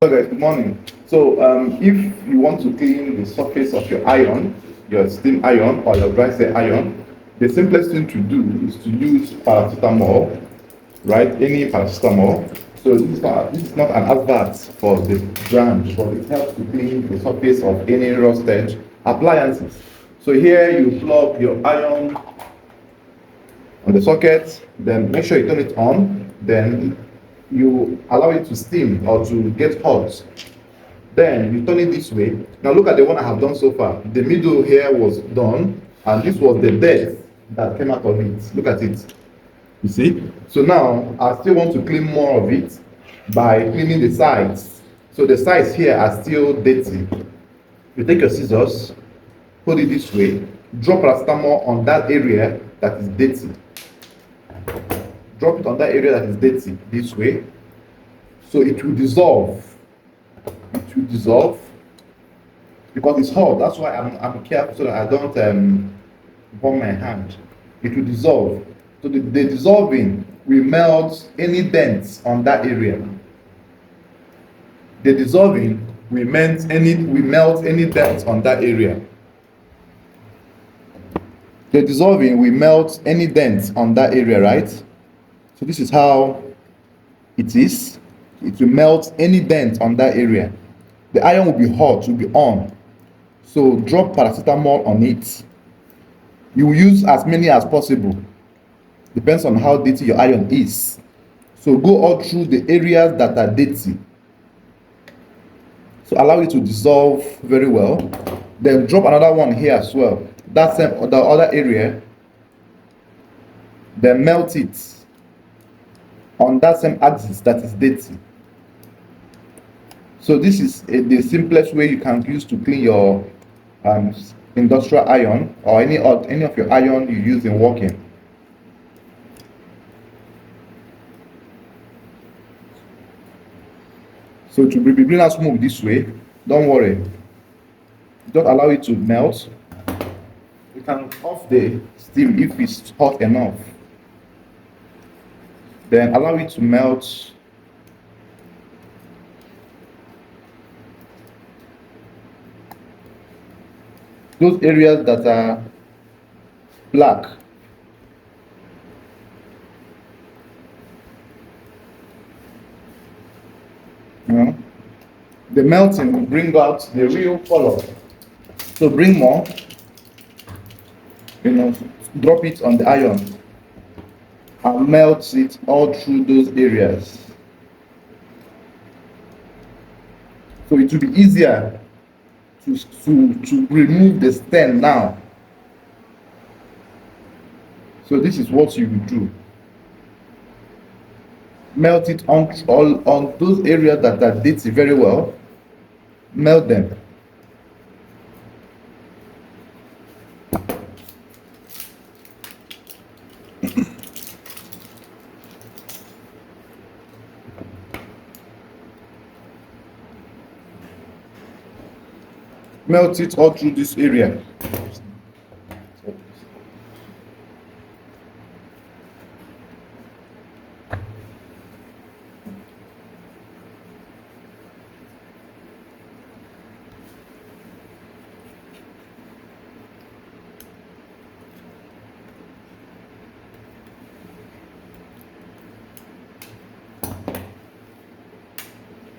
So guys, good morning. So if you want to clean the surface of your iron, your steam iron or your dry cell iron, the simplest thing to do is to use paracetamol, right? Any paracetamol. So this is not an advert for the brand, but it helps to clean the surface of any rusted appliances. So here you plug your iron on the socket, then make sure you turn it on, then you allow it to steam or to get hot. Then you turn it this way. Now look at the one I have done so far. The middle here was done, and this was the dirt that came out of it. Look at it. You see? So now I still want to clean more of it by cleaning the sides. So the sides here are still dirty. You take your scissors, hold it this way, drop paracetamol on that area that is dirty. Drop it on that area that is dirty this way. So it will dissolve. It will dissolve because it's hot. That's why I'm careful so that I don't burn my hand. It will dissolve. So the dissolving will melt any dents on that area. The dissolving will melt any dents on that area. The dissolving will melt any dents on that area, right? So this is how it is. It will melt any dent on that area. The iron will be hot, will be on. So drop paracetamol on it. You will use as many as possible. Depends on how dirty your iron is. So go all through the areas that are dirty. So allow it to dissolve very well. Then drop another one here as well. That same the other area. Then melt it on that same axis that is dirty. So this is the simplest way you can use to clean your industrial iron or any of your iron you use in working. So it will be bring out smoke this way. Don't worry. Don't allow it to melt. You can off the steam if it's hot enough. Then allow it to melt. Those areas that are black. The melting will bring out the real color. So bring more. Drop it on the iron and melt it all through those areas. So it will be easier to remove the stain now. So this is what you will do. Melt it on those areas that are dirty very well. Melt them. Melt it all through this area.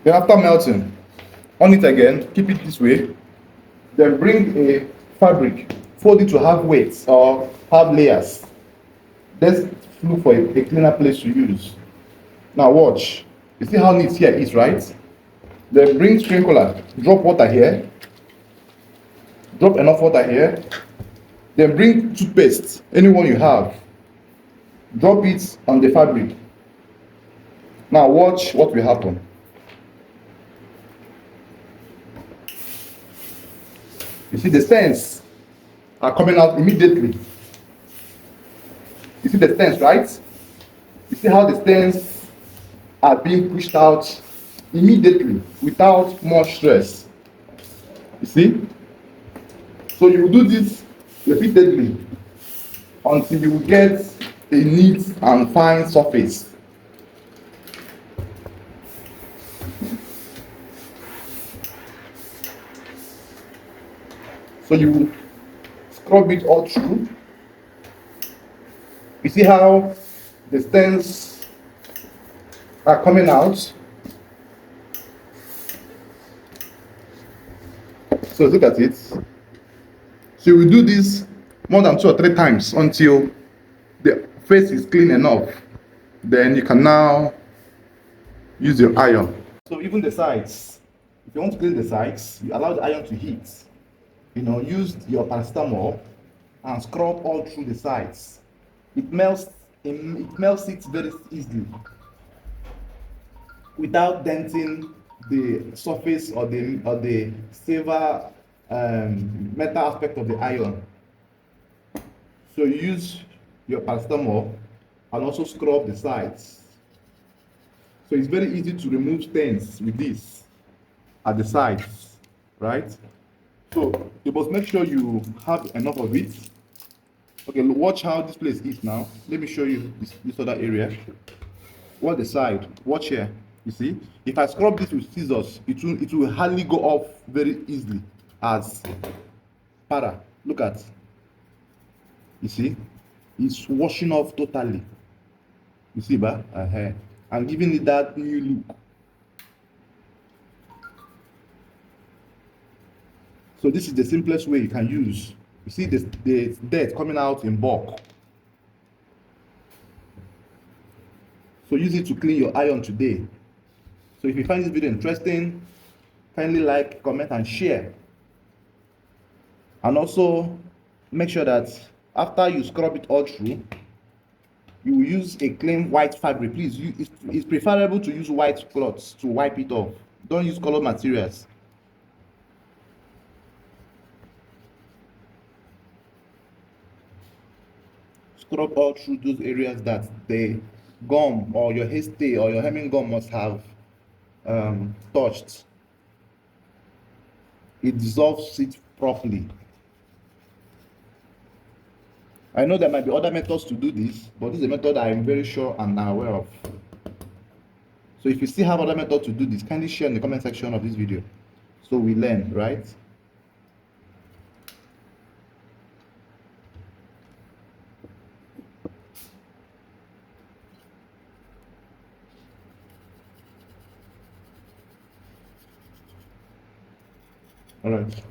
Then after melting, on it again, keep it this way. Then bring a fabric, fold it to half weights or half layers. Let's look for a cleaner place to use. Now watch. You see how neat here is, right? Then bring sprinkler, drop water here. Drop enough water here. Then bring toothpaste, anyone you have. Drop it on the fabric. Now watch what will happen. You see the stains are coming out immediately. You see the stains, right? You see how the stains are being pushed out immediately without much stress. You see? So you will do this repeatedly until you get a neat and fine surface. So you scrub it all through. You see how the stains are coming out. So look at it. So you will do this more than 2 or 3 times until the face is clean enough. Then you can now use your iron. So even the sides, if you want to clean the sides, you allow the iron to heat. Use your paracetamol and scrub all through the sides. It melts it very easily without denting the surface or the silver metal aspect of the iron. So use your paracetamol and also scrub the sides. So it's very easy to remove stains with this at the sides, right? So you must make sure you have enough of it. Okay, watch how this place is now. Let me show you this other area. Watch the side. Watch here. You see, if I scrub this with scissors, it will hardly go off very easily as para. Look at. You see, it's washing off totally. You see, ba? And giving it that new look. So this is the simplest way you can use. You see the dirt coming out in bulk. So use it to clean your iron today. So if you find this video interesting, kindly like, comment, and share. And also make sure that after you scrub it all through, you will use a clean white fabric. Please, it's preferable to use white cloths to wipe it off. Don't use colored materials. Scrub all through those areas that the gum or your hair stay or your hemming gum must have touched. It dissolves it properly. I know there might be other methods to do this, but this is a method I am very sure and aware of. So if you still have other methods to do this, kindly share in the comment section of this video so we learn, right? All right.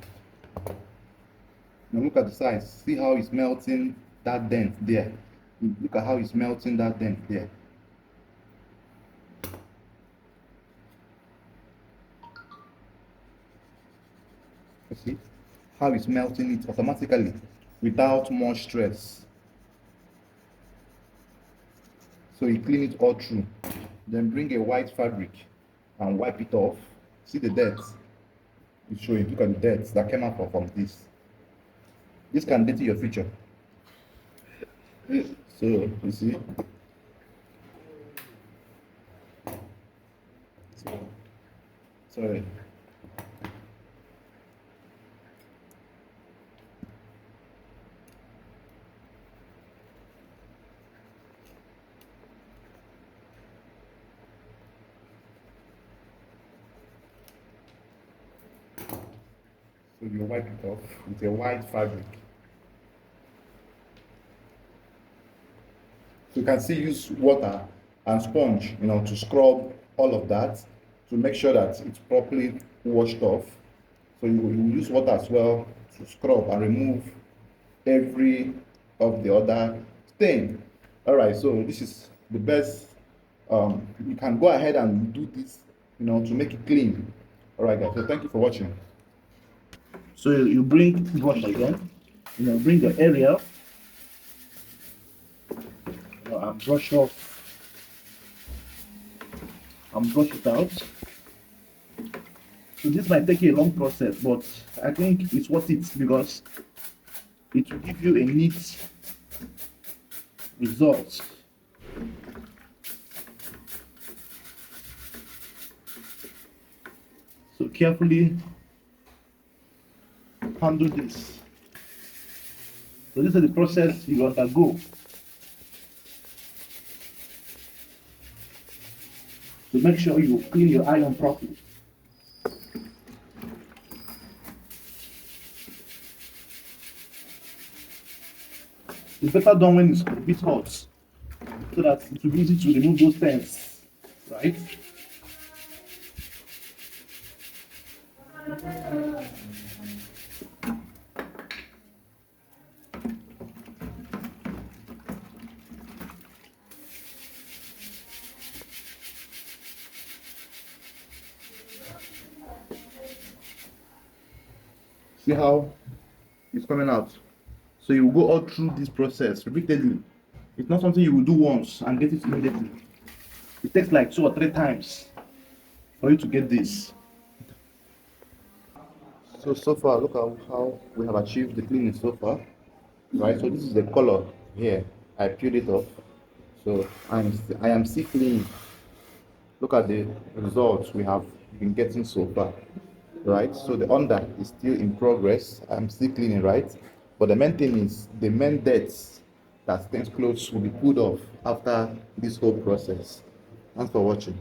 Now look at the size. See how it's melting that dent there. Look at how it's melting that dent there. You see how it's melting it automatically without much stress. So you clean it all through. Then bring a white fabric and wipe it off. See the dirt? It's showing. Look at the dirt that came out from this. This can dirty your future. So you see. Sorry. So you wipe it off with a white fabric. So you can still use water and sponge, to scrub all of that to make sure that it's properly washed off. So you use water as well to scrub and remove every of the other stain. All right, so this is the best. You can go ahead and do this, to make it clean. All right, guys. So thank you for watching. So you bring brush again, bring the area, and brush off and brush it out. So this might take you a long process, but I think it's worth it because it will give you a neat result. So carefully handle this. So this is the process you undergo to make sure you clean your iron properly. It's better done when it's a bit hot, so that it will be easy to remove those stains, right? See how it's coming out? So you will go all through this process repeatedly. It's not something you will do once and get it immediately. It takes like 2 or 3 times for you to get this. So far, look at how we have achieved the cleaning so far, right? So this is the color here. I peeled it off. So I am still cleaning. Look at the results we have been getting so far, right? So the under is still in progress. I'm still cleaning, right? But the main thing is the main debts that stains clothes will be pulled off after this whole process. Thanks for watching.